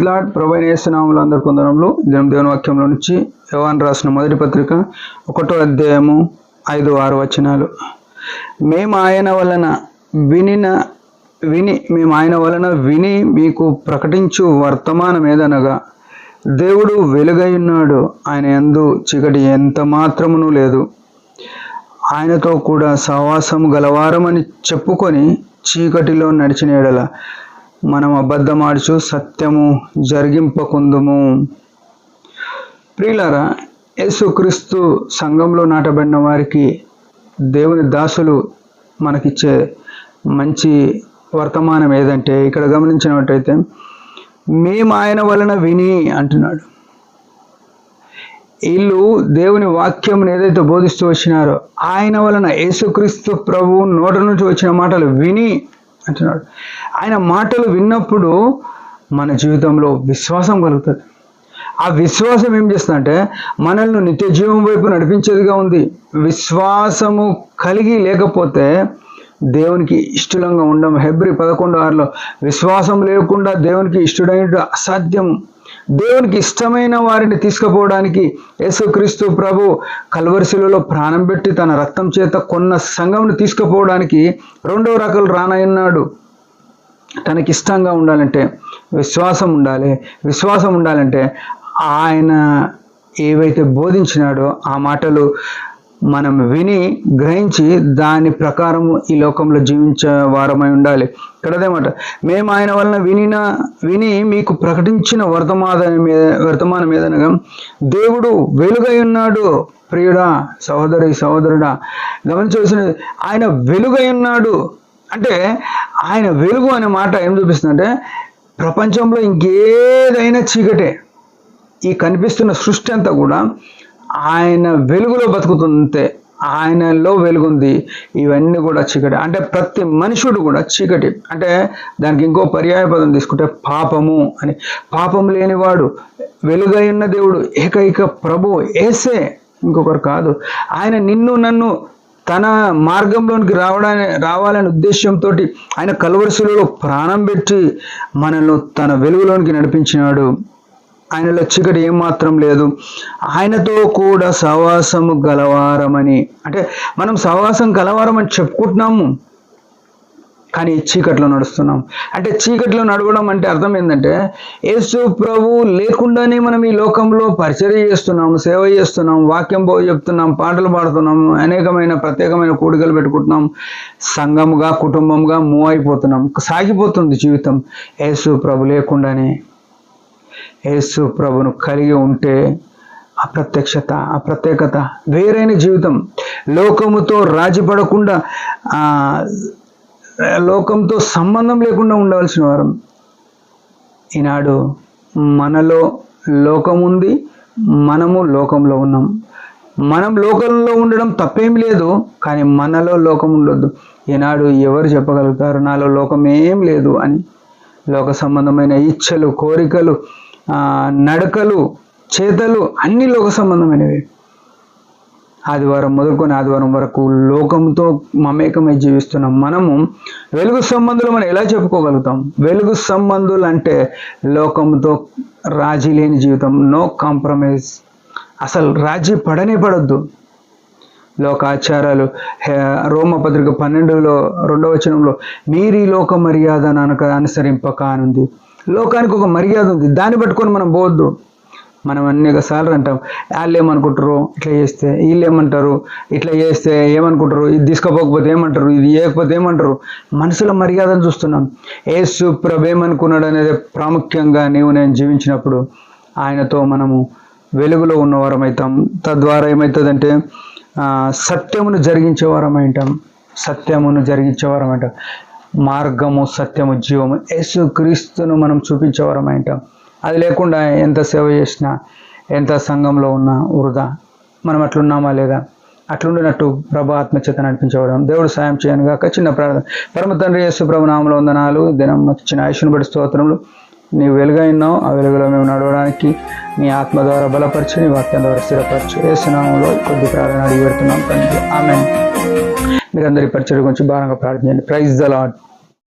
Praise lord. ప్రభువైన యేసు నామములో అందరికీ వందనములు. దేవుని వాక్యంలో నుంచి యోహాను రాసిన మొదటి పత్రిక 1వ అధ్యాయము 5-6 వచనాలు. మేము ఆయన వలన విని మీకు ప్రకటించు వర్తమానం ఏదనగా, దేవుడు వెలుగై ఉన్నాడు, ఆయన యందు చీకటి ఎంత మాత్రమును లేదు. ఆయనతో కూడా సహవాసము గలవారమని చెప్పుకొని చీకటిలో నడిచిన ఎడల మనం అబద్ధమాడుచు సత్యము జరిగింపకుందుము. ప్రియులారా, యేసుక్రీస్తు సంఘంలో నాటబడిన వారికి దేవుని దాసులు మనకిచ్చే మంచి వర్తమానం ఏదంటే, ఇక్కడ గమనించినట్టయితే మేము ఆయన వలన విని అంటున్నాడు. వీళ్ళు దేవుని వాక్యం ఏదైతే బోధిస్తూ వచ్చినారో ఆయన వలన, యేసుక్రీస్తు ప్రభువు నోట నుంచి వచ్చిన మాటలు విని అంటున్నాడు. ఆయన మాటలు విన్నప్పుడు మన జీవితంలో విశ్వాసం కలుగుతుంది. ఆ విశ్వాసం ఏం చేస్తుందంటే మనల్ని నిత్య జీవం వైపు నడిపించేదిగా ఉంది. విశ్వాసము కలిగి లేకపోతే దేవునికి ఇష్టంగా ఉండం. హెబ్రీ 11:6 విశ్వాసం లేకుండా దేవునికి ఇష్టడైన అసాధ్యం. దేవునికి ఇష్టమైన వారిని తీసుకుపోవడానికి యేసుక్రీస్తు ప్రభు కల్వరి శిలువలో ప్రాణం పెట్టి తన రక్తం చేత కొన్న సంఘంను తీసుకుపోవడానికి 2వ రకాలు రానయ్యున్నాడు. తనకి ఇష్టంగా ఉండాలంటే విశ్వాసం ఉండాలి. విశ్వాసం ఉండాలంటే ఆయన ఏవైతే బోధించినాడో ఆ మాటలు మనం విని గ్రహించి దాని ప్రకారము ఈ లోకంలో జీవించే వారమై ఉండాలి. ఇక్కడదేమాట, మేము ఆయన వలన విని మీకు ప్రకటించిన వర్తమానం ఏదనగా, దేవుడు వెలుగై ఉన్నాడు. ప్రియుడా, సహోదరుడా, గమనించవలసిన, ఆయన వెలుగై ఉన్నాడు అంటే ఆయన వెలుగు అనే మాట ఏం చూపిస్తుందంటే ప్రపంచంలో ఇంకేదైనా చీకటే. ఈ కనిపిస్తున్న సృష్టి అంతా కూడా ఆయన వెలుగులో బతుకుతుంటే, ఆయనలో వెలుగుంది. ఇవన్నీ కూడా చీకటి అంటే ప్రతి మనుషుడు కూడా చీకటి. అంటే దానికి ఇంకో పర్యాయ పదం తీసుకుంటే పాపము అని. పాపం లేనివాడు, వెలుగై ఉన్న దేవుడు, ఏకైక ప్రభు యేసే, ఇంకొకరు కాదు. ఆయన నిన్ను నన్ను తన మార్గంలోనికి రావాలనే ఉద్దేశంతో ఆయన కల్వరి శిలువలో ప్రాణం పెట్టి మనల్ని తన వెలుగులోనికి నడిపించినాడు. ఆయనలో చీకటి ఏమాత్రం లేదు. ఆయనతో కూడా సహవాసము గలవారమని, అంటే మనం సహవాసం గలవారమని చెప్పుకుంటున్నాము, కానీ చీకట్లో నడుస్తున్నాం. అంటే చీకట్లో నడవడం అంటే అర్థం ఏంటంటే యేసు ప్రభు లేకుండానే మనం ఈ లోకంలో పరిచర్య చేస్తున్నాము, సేవ చేస్తున్నాం, వాక్యం చెప్తున్నాం, పాటలు పాడుతున్నాం, అనేకమైన ప్రత్యేకమైన కూడికలు పెట్టుకుంటున్నాం, సంఘముగా కుటుంబంగా మూవ్ అయిపోతున్నాం, సాగిపోతుంది జీవితం. యేసు ప్రభు లేకుండానే. యేసు ప్రభును కలిగి ఉంటే ఆ ప్రత్యక్షత, ఆ ప్రత్యేకత, వేరైన జీవితం. లోకముతో రాజీ పడకుండా, లోకంతో సంబంధం లేకుండా ఉండవలసిన వారం. ఈనాడు మనలో లోకం ఉంది, మనము లోకంలో ఉన్నాం. మనం లోకంలో ఉండడం తప్పేం లేదు, కానీ మనలో లోకం ఉండొద్దు. ఈనాడు ఎవరు చెప్పగలుగుతారు నాలో లోకం ఏం లేదు అని? లోక సంబంధమైన ఇచ్చలు, కోరికలు, నడకలు, చేతలు అన్ని లోక సంబంధమైనవి. ఆదివారం మొదలుకొని ఆదివారం వరకు లోకంతో మమేకమై జీవిస్తున్నాం. మనము వెలుగు సంబంధులు మనం ఎలా చెప్పుకోగలుగుతాం? వెలుగు సంబంధులు అంటే లోకంతో రాజీ లేని జీవితం, నో కాంప్రమైజ్. అసలు రాజీ పడొద్దు. లోకాచారాలు, రోమపత్రిక 12లో 2వ వచనంలో మీరు ఈ లోక మర్యాద అనుసరింపక అనుంది. లోకానికి ఒక మర్యాద ఉంది, దాన్ని పట్టుకొని మనం పోవద్దు. మనం అనేకసార్లు అంటాం, వాళ్ళు ఏమనుకుంటారు ఇట్లా చేస్తే, వీళ్ళు ఏమంటారు ఇట్లా చేస్తే ఏమనుకుంటారు, ఇది తీసుకోపోకపోతే ఏమంటారు, ఇది చేయకపోతే ఏమంటారు. మనసులో మర్యాదను చూస్తున్నాం. యేసు ప్రభు ఏమనుకున్నాడు అనేది ప్రాముఖ్యంగా నేను జీవించినప్పుడు ఆయనతో మనము వెలుగులో ఉన్నవారం అవుతాం. తద్వారా ఏమవుతుందంటే సత్యమును జరిగించేవారం అంటాం. మార్గము, సత్యము, జీవము, యేసు క్రీస్తును మనం చూపించేవారం అంటాం. అది లేకుండా ఎంత సేవ చేసినా, ఎంత సంఘంలో ఉన్నా వృధా. మనం అట్లున్నామా లేదా? అట్లుండినట్టు ప్రభు ఆత్మచేత నడిపించేవాడు. దేవుడు సాయం చేయను గాక. చిన్న ప్రార్థన. పరమ తండ్రి యేసు ప్రభు నామములో వందనాలు. దినం మాకు ఇచ్చిన ఆయుష్ను బట్టి స్తోత్రములు. నీవు వెలుగై ఉన్నావు, ఆ వెలుగులో మేము నడవడానికి నీ ఆత్మ ద్వారా బలపరిచి, నీ వాక్యం ద్వారా స్థిరపరచు. యేసు నామములో కొద్ది ప్రార్థన అడిగి పెడుతున్నాం తండ్రి. ఆమేన్. మీరందరి పరిచయం గురించి భారంగా ప్రార్థన చేయండి. Praise the lord.